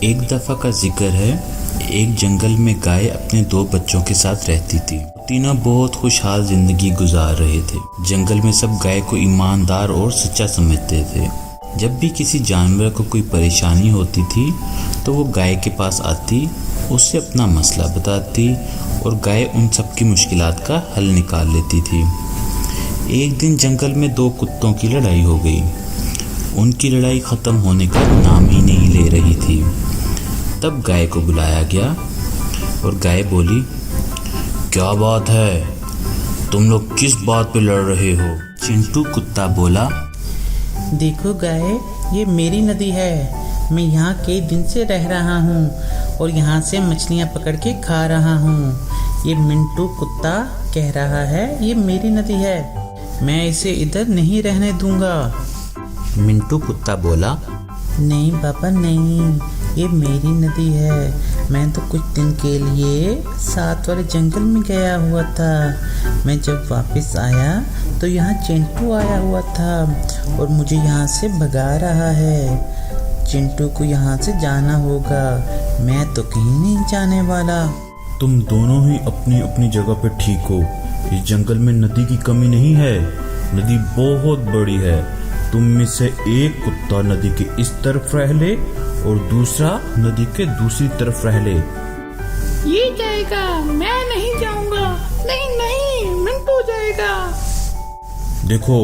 एक दफ़ा का जिक्र है, एक जंगल में गाय अपने 2 बच्चों के साथ रहती थी। तीनों बहुत खुशहाल जिंदगी गुजार रहे थे। जंगल में सब गाय को ईमानदार और सच्चा समझते थे। जब भी किसी जानवर को कोई परेशानी होती थी तो वो गाय के पास आती, उससे अपना मसला बताती और गाय उन सब की मुश्किलात का हल निकाल लेती थी। एक दिन जंगल में 2 कुत्तों की लड़ाई हो गई। उनकी लड़ाई ख़त्म होने का नाम ही नहीं ले रही थी। तब गाय को बुलाया गया और गाय बोली, क्या बात है, तुम लोग किस बात पे लड़ रहे हो? चिंटू कुत्ता बोला, देखो गाय, ये मेरी नदी है। मैं यहाँ कई दिन से रह रहा हूँ और यहाँ से मछलियाँ पकड़ के खा रहा हूँ। ये मिंटू कुत्ता कह रहा है ये मेरी नदी है, मैं इसे इधर नहीं रहने दूंगा। मिंटू कुत्ता बोला, नहीं पापा नहीं, ये मेरी नदी है। मैं तो कुछ दिन के लिए साथ वाले जंगल में गया हुआ था। मैं जब वापस आया तो यहाँ चिंटू आया हुआ था और मुझे यहाँ से भगा रहा है। चिंटू को यहाँ से जाना होगा, मैं तो कहीं नहीं जाने वाला। तुम दोनों ही अपनी अपनी जगह पे ठीक हो। इस जंगल में नदी की कमी नहीं है, नदी बहुत बड़ी है। तुम में से एक कुत्ता नदी के इस तरफ रह ले और दूसरा नदी के दूसरी तरफ रह ले। ये जाएगा, मैं नहीं जाऊंगा। नहीं नहीं, मिंटू जाएगा। देखो,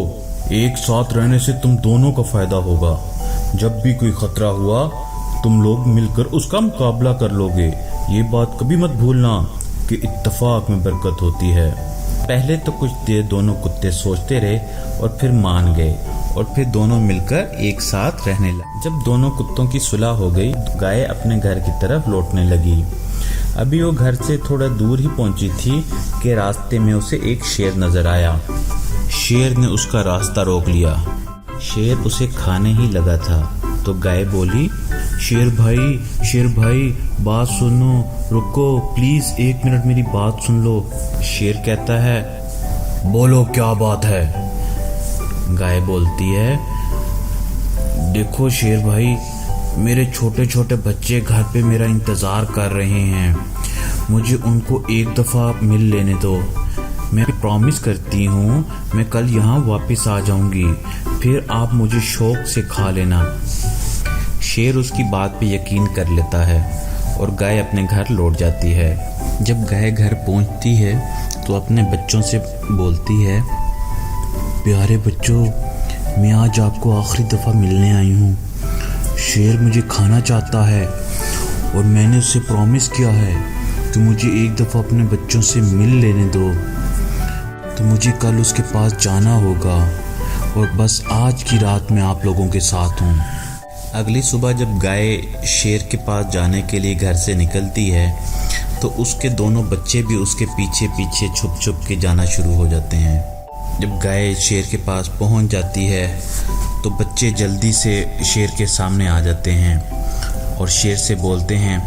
एक साथ रहने से तुम दोनों का फायदा होगा। जब भी कोई खतरा हुआ तुम लोग मिलकर उसका मुकाबला कर लोगे। ये बात कभी मत भूलना कि इत्तेफाक में बरकत होती है। पहले तो कुछ देर दोनों कुत्ते सोचते रहे और फिर मान गए और फिर दोनों मिलकर एक साथ रहने लगे। जब दोनों कुत्तों की सुलह हो गई, गाय अपने घर की तरफ लौटने लगी। अभी वो घर से थोड़ा दूर ही पहुंची थी कि रास्ते में उसे एक शेर नजर आया। शेर ने उसका रास्ता रोक लिया। शेर उसे खाने ही लगा था तो गाय बोली, शेर भाई बात सुनो, रुको प्लीज, 1 मिनट मेरी बात सुन लो। शेर कहता है, बोलो क्या बात है? गाय बोलती है, देखो शेर भाई, मेरे छोटे छोटे बच्चे घर पे मेरा इंतज़ार कर रहे हैं। मुझे उनको एक दफ़ा मिल लेने दो। मैं प्रॉमिस करती हूँ मैं कल यहाँ वापस आ जाऊँगी, फिर आप मुझे शौक से खा लेना। शेर उसकी बात पे यकीन कर लेता है और गाय अपने घर लौट जाती है। जब गाय घर पहुँचती है तो अपने बच्चों से बोलती है, प्यारे बच्चों, मैं आज आपको आखिरी दफ़ा मिलने आई हूँ। शेर मुझे खाना चाहता है और मैंने उससे प्रॉमिस किया है कि मुझे एक दफ़ा अपने बच्चों से मिल लेने दो। तो मुझे कल उसके पास जाना होगा और बस आज की रात मैं आप लोगों के साथ हूँ। अगली सुबह जब गाय शेर के पास जाने के लिए घर से निकलती है तो उसके दोनों बच्चे भी उसके पीछे पीछे छुप छुप के जाना शुरू हो जाते हैं। जब गाय शेर के पास पहुंच जाती है तो बच्चे जल्दी से शेर के सामने आ जाते हैं और शेर से बोलते हैं,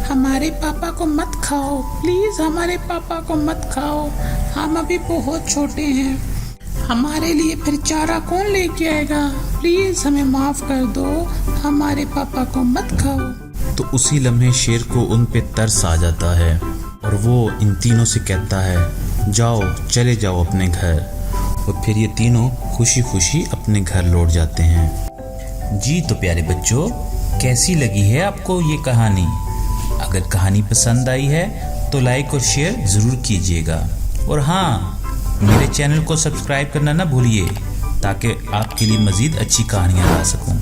हमारे पापा को मत खाओ, प्लीज हमारे पापा को मत खाओ, हम अभी बहुत छोटे हैं। हमारे लिए फिर चारा कौन लेके आएगा? प्लीज हमें माफ कर दो, हमारे पापा को मत खाओ। तो उसी लम्हे शेर को उन पे तरस आ जाता है और वो इन तीनों से कहता है, जाओ चले जाओ अपने घर। और फिर ये तीनों खुशी खुशी अपने घर लौट जाते हैं। जी तो प्यारे बच्चों, कैसी लगी है आपको ये कहानी? अगर कहानी पसंद आई है तो लाइक और शेयर ज़रूर कीजिएगा। और हाँ, मेरे चैनल को सब्सक्राइब करना ना भूलिए ताकि आपके लिए मज़ीद अच्छी कहानियाँ ला सकूँ।